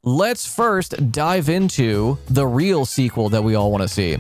Let's first dive into the real sequel that we all want to see.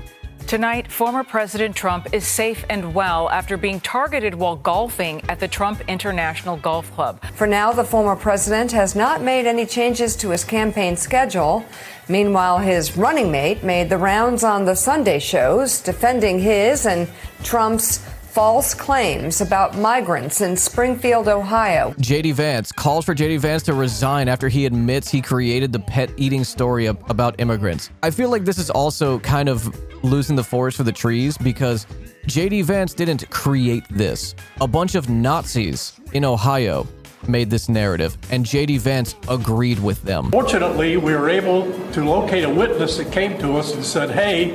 Tonight, former President Trump is safe and well after being targeted while golfing at the Trump International Golf Club. For now, the former president has not made any changes to his campaign schedule. Meanwhile, his running mate made the rounds on the Sunday shows, defending his and Trump's false claims about migrants in Springfield, Ohio. J.D. Vance calls for J.D. Vance to resign after he admits he created the pet eating story about immigrants. I feel like this is also kind of losing the forest for the trees because J.D. Vance didn't create this. A bunch of Nazis in Ohio made this narrative, and J.D. Vance agreed with them. Fortunately, we were able to locate a witness that came to us and said, hey,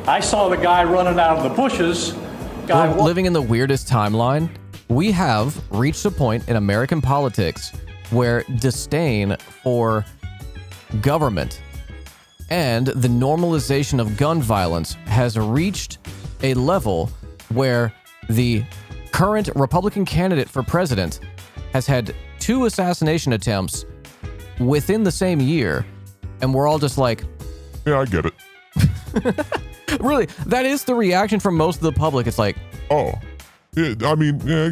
I saw the guy running out of the bushes. We're living in the weirdest timeline. We have reached a point in American politics where disdain for government and the normalization of gun violence has reached a level where the current Republican candidate for president has had 2 assassination attempts within the same year, and we're all just like, yeah, I get it. Really, that is the reaction from most of the public. It's like, oh, yeah, I mean, yeah,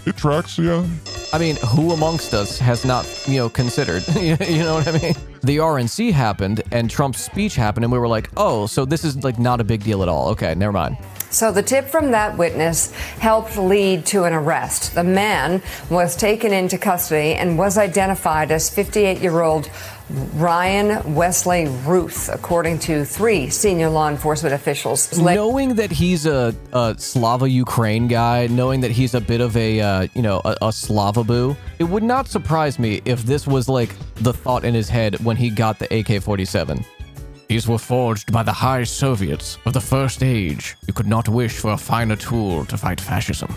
it tracks, yeah. I mean, who amongst us has not, considered? You know what I mean? The RNC happened and Trump's speech happened, and we were like, oh, so this is like not a big deal at all. Okay, never mind. So the tip from that witness helped lead to an arrest. The man was taken into custody and was identified as 58-year-old Ryan Wesley Ruth, according to 3 senior law enforcement officials. Knowing that he's a Slava Ukraine guy, knowing that he's a bit of a Slavaboo, it would not surprise me if this was like the thought in his head when he got the AK-47. These were forged by the high Soviets of the First Age. You could not wish for a finer tool to fight fascism.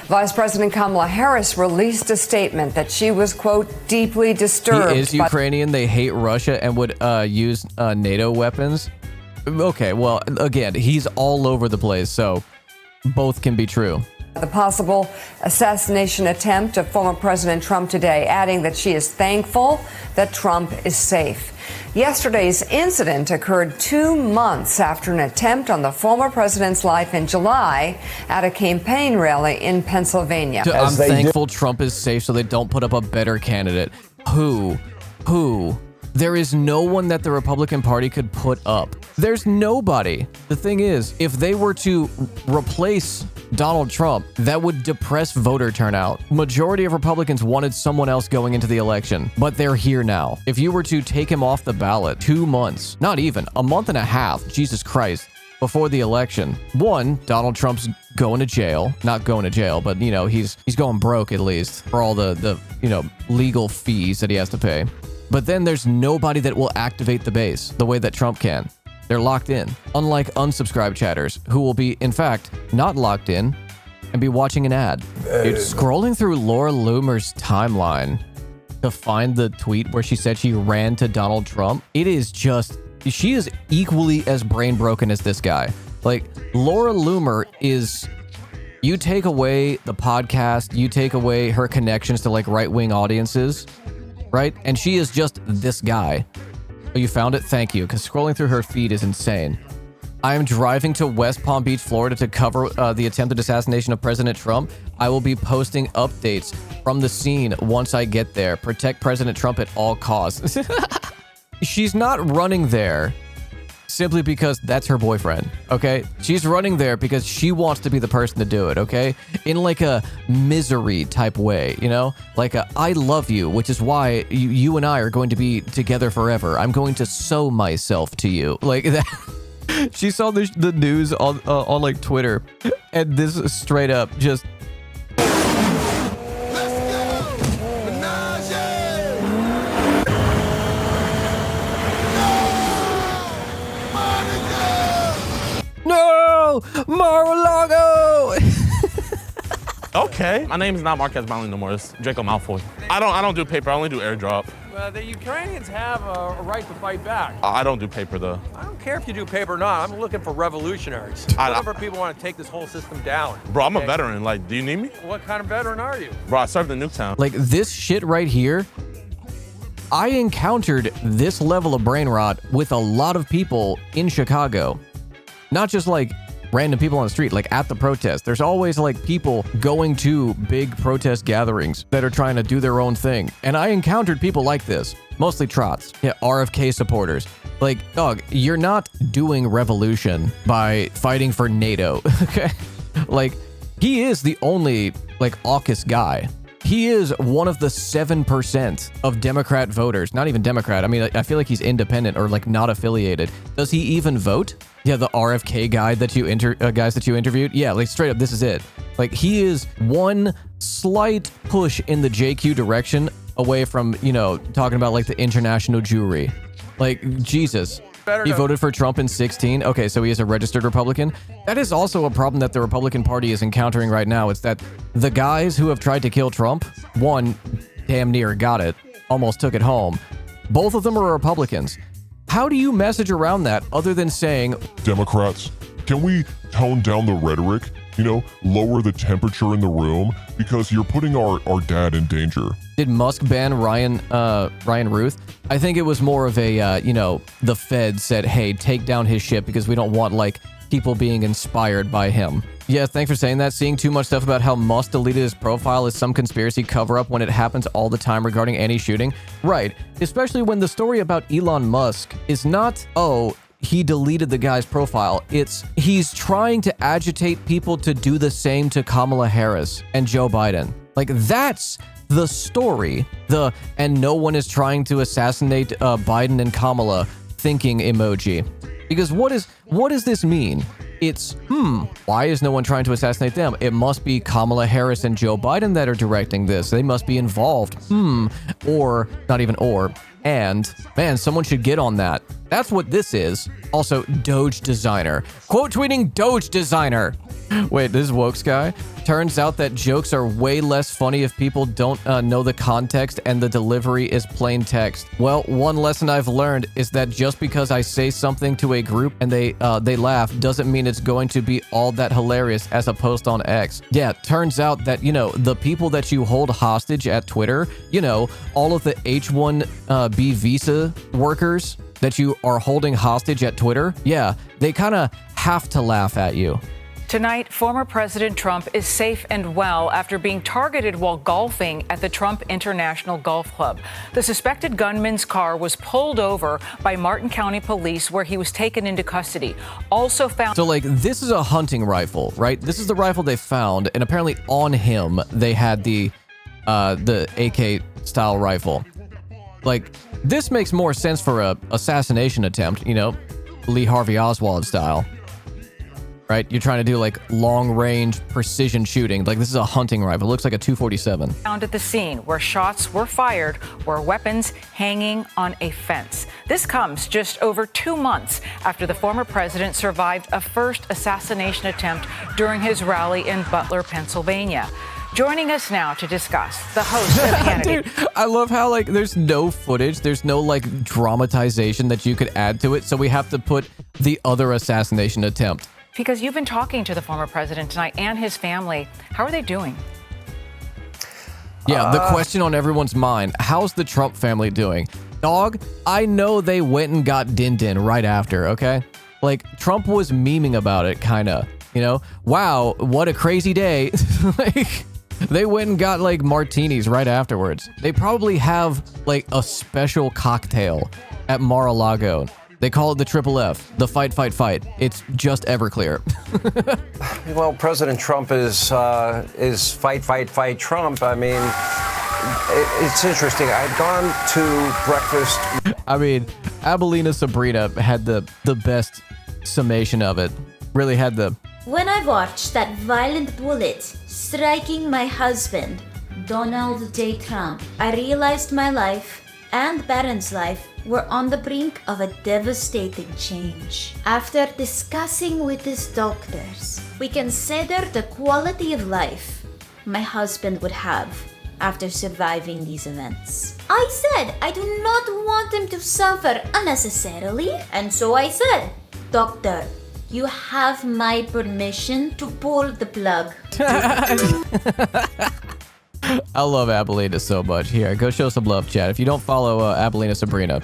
Vice President Kamala Harris released a statement that she was, quote, deeply disturbed. He is Ukrainian. They hate Russia and would use NATO weapons. Okay, well, again, he's all over the place, so both can be true. The possible assassination attempt of former President Trump today, adding that she is thankful that Trump is safe. Yesterday's incident occurred 2 months after an attempt on the former president's life in July at a campaign rally in Pennsylvania. I'm thankful Trump is safe so they don't put up a better candidate. Who? There is no one that the Republican Party could put up. There's nobody. The thing is, if they were to replace Donald Trump, that would depress voter turnout. Majority of Republicans wanted someone else going into the election, but they're here now. If you were to take him off the ballot 2 months, not even, a month and a half, Jesus Christ, before the election, one, Donald Trump's going to jail. Not going to jail, but, he's going broke at least for all the legal fees that he has to pay. But then there's nobody that will activate the base the way that Trump can. They're locked in, unlike unsubscribed chatters who will be, in fact, not locked in and be watching an ad. Dude, scrolling through Laura Loomer's timeline to find the tweet where she said she ran to Donald Trump, it is just, she is equally as brain broken as this guy. Like, Laura Loomer is, you take away the podcast, you take away her connections to like right-wing audiences, right? And she is just this guy. Oh, you found it? Thank you, because scrolling through her feed is insane. I am driving to West Palm Beach, Florida to cover the attempted assassination of President Trump. I will be posting updates from the scene once I get there. Protect President Trump at all costs. She's not running there simply because that's her boyfriend, okay? She's running there because she wants to be the person to do it, okay? In like a misery type way, Like a I love you, which is why you and I are going to be together forever. I'm going to sew myself to you. Like that. She saw the news on like Twitter, and this is straight up just. No, Mar-a-Lago. Okay. My name is not Marquez Brownlee no more. It's Draco Malfoy. I don't do paper. I only do airdrop. The Ukrainians have a right to fight back. I don't do paper though. I don't care if you do paper or not. I'm looking for revolutionaries. Whatever people want to take this whole system down. Bro, I'm a veteran. Like, do you need me? What kind of veteran are you? Bro, I served in Newtown. Like this shit right here. I encountered this level of brain rot with a lot of people in Chicago. Not just like random people on the street, like at the protest. There's always like people going to big protest gatherings that are trying to do their own thing. And I encountered people like this, mostly trots, yeah, RFK supporters. Like, dog, you're not doing revolution by fighting for NATO, okay? Like, he is the only, like, AUKUS guy. He is one of the 7% of Democrat voters. Not even Democrat. I mean, I feel like he's independent or, like, not affiliated. Does he even vote? Yeah, the RFK guy that you guys that you interviewed. Yeah, like, straight up, this is it. Like, he is one slight push in the JQ direction away from, you know, talking about, like, the international Jewry. Like, Jesus. He voted for Trump in 2016. Okay, so he is a registered Republican. That is also a problem that the Republican Party is encountering right now. It's that the guys who have tried to kill Trump, one damn near got it, almost took it home. Both of them are Republicans. How do you message around that other than saying, Democrats, can we tone down the rhetoric? You know, lower the temperature in the room because you're putting our dad in danger. Did Musk ban Ryan Ruth? I think it was more of a, you know, the Fed said, hey, take down his ship because we don't want, like, people being inspired by him. Yeah, thanks for saying that. Seeing too much stuff about how Musk deleted his profile is some conspiracy cover-up when it happens all the time regarding any shooting. Right, especially when the story about Elon Musk is not, oh, he deleted the guy's profile. It's he's trying to agitate people to do the same to Kamala Harris and Joe Biden. Like, that's the story. And no one is trying to assassinate Biden and Kamala thinking emoji. Because what does this mean? It's, why is no one trying to assassinate them? It must be Kamala Harris and Joe Biden that are directing this. They must be involved. Or, not even or, and, man, someone should get on that. That's what this is. Also, Doge designer. Quote tweeting Doge designer. Wait, this is Woke's guy? Turns out that jokes are way less funny if people don't know the context and the delivery is plain text. Well, one lesson I've learned is that just because I say something to a group and they laugh doesn't mean it's going to be all that hilarious as a post on X. Yeah, turns out that, you know, the people that you hold hostage at Twitter, you know, all of the H-1B visa workers that you are holding hostage at Twitter, yeah, they kind of have to laugh at you. Tonight, former President Trump is safe and well after being targeted while golfing at the Trump International Golf Club. The suspected gunman's car was pulled over by Martin County Police, where he was taken into custody. Also found... So, like, this is a hunting rifle, right? This is the rifle they found, and apparently on him, they had the AK-style rifle. Like, this makes more sense for a assassination attempt, you know, Lee Harvey Oswald style. Right? You're trying to do like long-range precision shooting. Like, this is a hunting rifle. It looks like a .247. Found at the scene where shots were fired were weapons hanging on a fence. This comes just over 2 months after the former president survived a first assassination attempt during his rally in Butler, Pennsylvania. Joining us now to discuss, the host of Candidate. Dude, I love how, like, there's no footage. There's no, like, dramatization that you could add to it. So we have to put the other assassination attempt. Because you've been talking to the former president tonight and his family. How are they doing? Yeah, the question on everyone's mind, how's the Trump family doing? Dog, I know they went and got Din right after, okay? Like, Trump was memeing about it, kind of, you know? Wow, what a crazy day. Like, they went and got, like, martinis right afterwards. They probably have, like, a special cocktail at Mar-a-Lago. They call it the Triple F, the fight, fight, fight. It's just Everclear. Well, President Trump is fight, fight, fight Trump. I mean, it's interesting. I'd gone to breakfast. I mean, Abelina Sabrina had the best summation of it. Really had the... When I watched that violent bullet striking my husband, Donald J. Trump, I realized my life and Barron's life were on the brink of a devastating change. After discussing with his doctors, we considered the quality of life my husband would have after surviving these events. I said I do not want him to suffer unnecessarily, and so I said, Doctor, you have my permission to pull the plug. I love Abelina so much. Here, go show some love, chat. If you don't follow Abelina Sabrina,